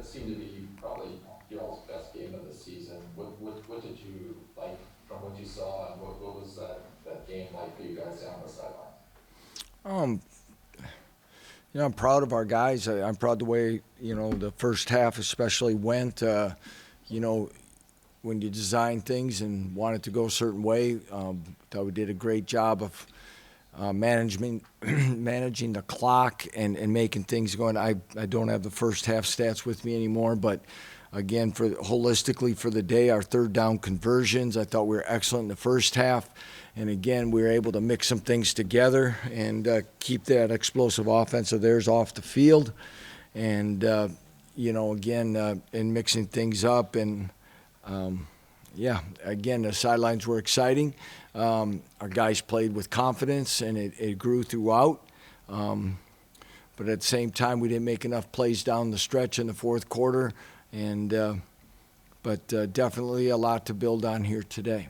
seemed to be probably y'all's best game of the season. What did you like from what you saw, and what was that game like for you guys down the sideline? Um, I'm proud of our guys. I'm proud the way the first half especially went. You know, when you design things and want it to go a certain way, thought we did a great job of management, managing the clock and making things going. I don't have the first half stats with me anymore, but again, for holistically for the day, our third down conversions, I thought we were excellent in the first half. And again, we were able to mix some things together and keep that explosive offense of theirs off the field. And, again, in mixing things up. And, again, the sidelines were exciting. Our guys played with confidence, and it grew throughout. But at the same time, we didn't make enough plays down the stretch in the fourth quarter. And but definitely a lot to build on here today.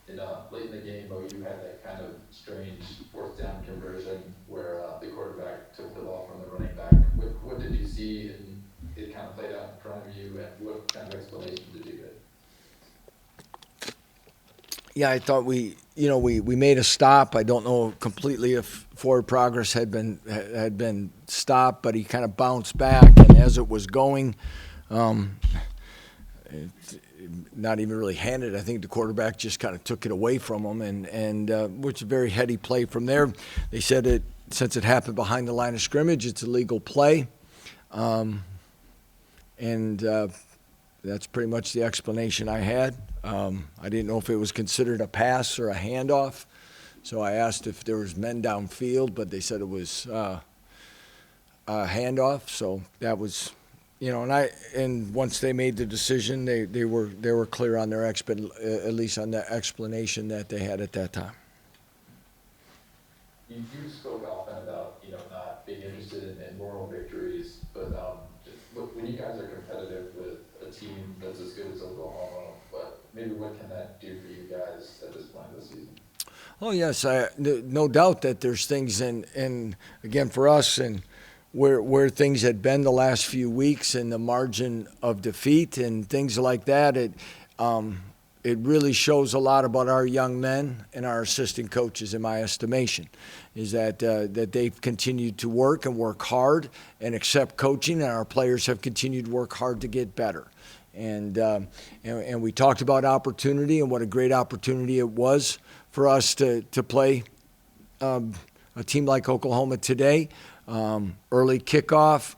And late in the game, though, you had that kind of strange fourth down conversion where the quarterback took the ball from the running back. What did you see, and it kind of played out in front of you, and what kind of explanation did you get? Yeah, I thought we made a stop. I don't know completely if forward progress had been stopped, but he kind of bounced back, and as it was going, not even really handed. I think the quarterback just kind of took it away from him, and which is a very heady play from there. They said it since it happened behind the line of scrimmage, it's a legal play, and that's pretty much the explanation I had. I didn't know if it was considered a pass or a handoff, so I asked if there was men downfield, but they said it was a handoff. So that was, and once they made the decision, they were clear on their at least on the explanation that they had at that time. You spoke often about not being interested in moral victories, but look, when you guys are competitive with a team that's as good as Oklahoma, but maybe what can that do for you guys at this point of the season? Oh yes, no doubt that there's things and again for us and where things had been the last few weeks and the margin of defeat and things like that. It really shows a lot about our young men and our assistant coaches, in my estimation, is that they've continued to work hard and accept coaching, and our players have continued to work hard to get better. And we talked about opportunity and what a great opportunity it was for us to play a team like Oklahoma today. Early kickoff.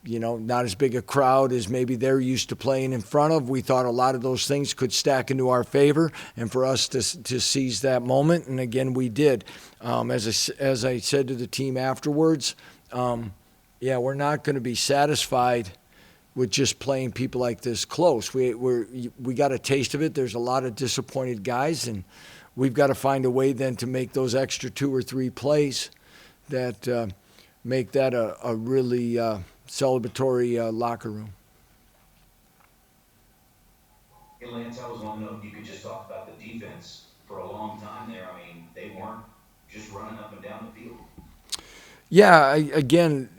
Not as big a crowd as maybe they're used to playing in front of. We thought a lot of those things could stack into our favor, and for us to seize that moment, and again we did. As I said to the team afterwards, we're not going to be satisfied with just playing people like this close. We got a taste of it. There's a lot of disappointed guys, and we've got to find a way then to make those extra 2 or 3 plays that make that a really celebratory locker room. Hey, Lance, I was wondering if you could just talk about the defense for a long time there. I mean, they weren't just running up and down the field. Yeah, again,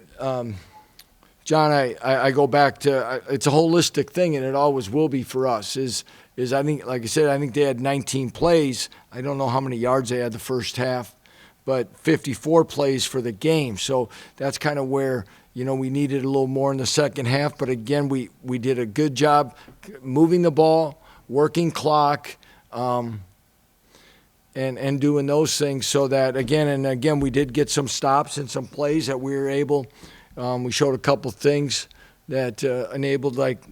John, I go back to it's a holistic thing, and it always will be for us. Is I think, like I said, I think they had 19 plays. I don't know how many yards they had the first half, but 54 plays for the game. So that's kind of where we needed a little more in the second half. But again, we did a good job moving the ball, working clock, and doing those things so that again we did get some stops and some plays that we were able. We showed a couple things that enabled, like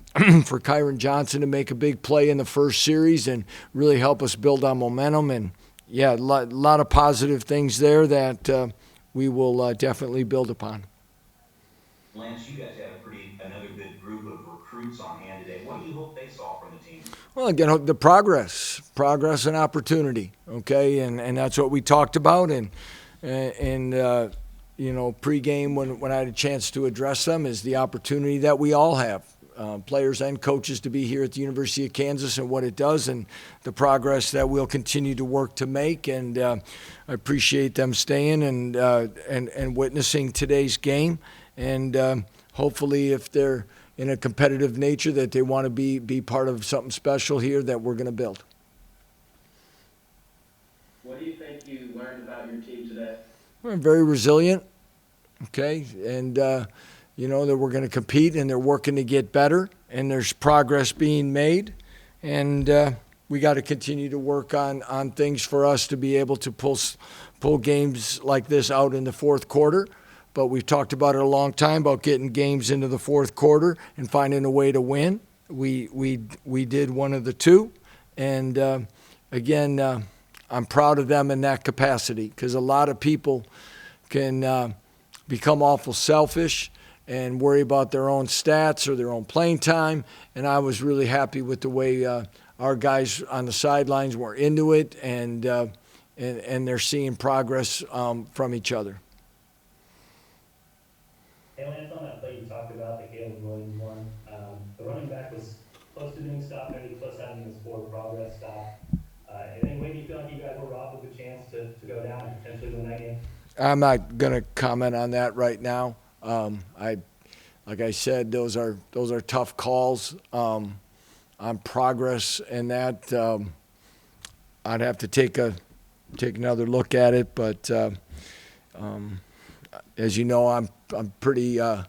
for Kyron Johnson to make a big play in the first series and really help us build on momentum. And yeah, a lot of positive things there that we will definitely build upon. Lance, you guys had another good group of recruits on hand today. What do you hope they saw from the team? Well, again, the progress and opportunity, okay, and that's what we talked about, and pregame when I had a chance to address them is the opportunity that we all have, players and coaches, to be here at the University of Kansas and what it does and the progress that we'll continue to work to make. And I appreciate them staying and witnessing today's game. And hopefully if they're in a competitive nature that they want to be part of something special here that we're going to build. What do you think you learned about your team today? We're very resilient, okay, and you know that we're going to compete and they're working to get better and there's progress being made, and we got to continue to work on things for us to be able to pull games like this out in the fourth quarter. But we've talked about it a long time about getting games into the fourth quarter and finding a way to win. We did one of the two, and again, I'm proud of them in that capacity because a lot of people can become awful selfish and worry about their own stats or their own playing time. And I was really happy with the way our guys on the sidelines were into it, and they're seeing progress from each other. Hey Lance, on that play you talked about, the Caleb Williams one, the running back was close to being stopped, maybe close to having his forward progress stopped. In any way, do you feel like you guys were robbed of a chance to go down and potentially win that game? I'm not going to comment on that right now. Like I said, those are tough calls on progress, and that I'd have to take another look at it. But as you know, I'm pretty what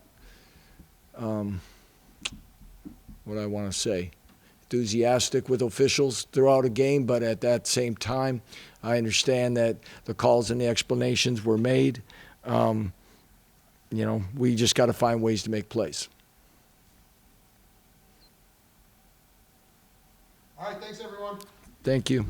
I want to say, enthusiastic with officials throughout a game, but at that same time, I understand that the calls and the explanations were made. You know, we just got to find ways to make plays. All right, thanks everyone. Thank you.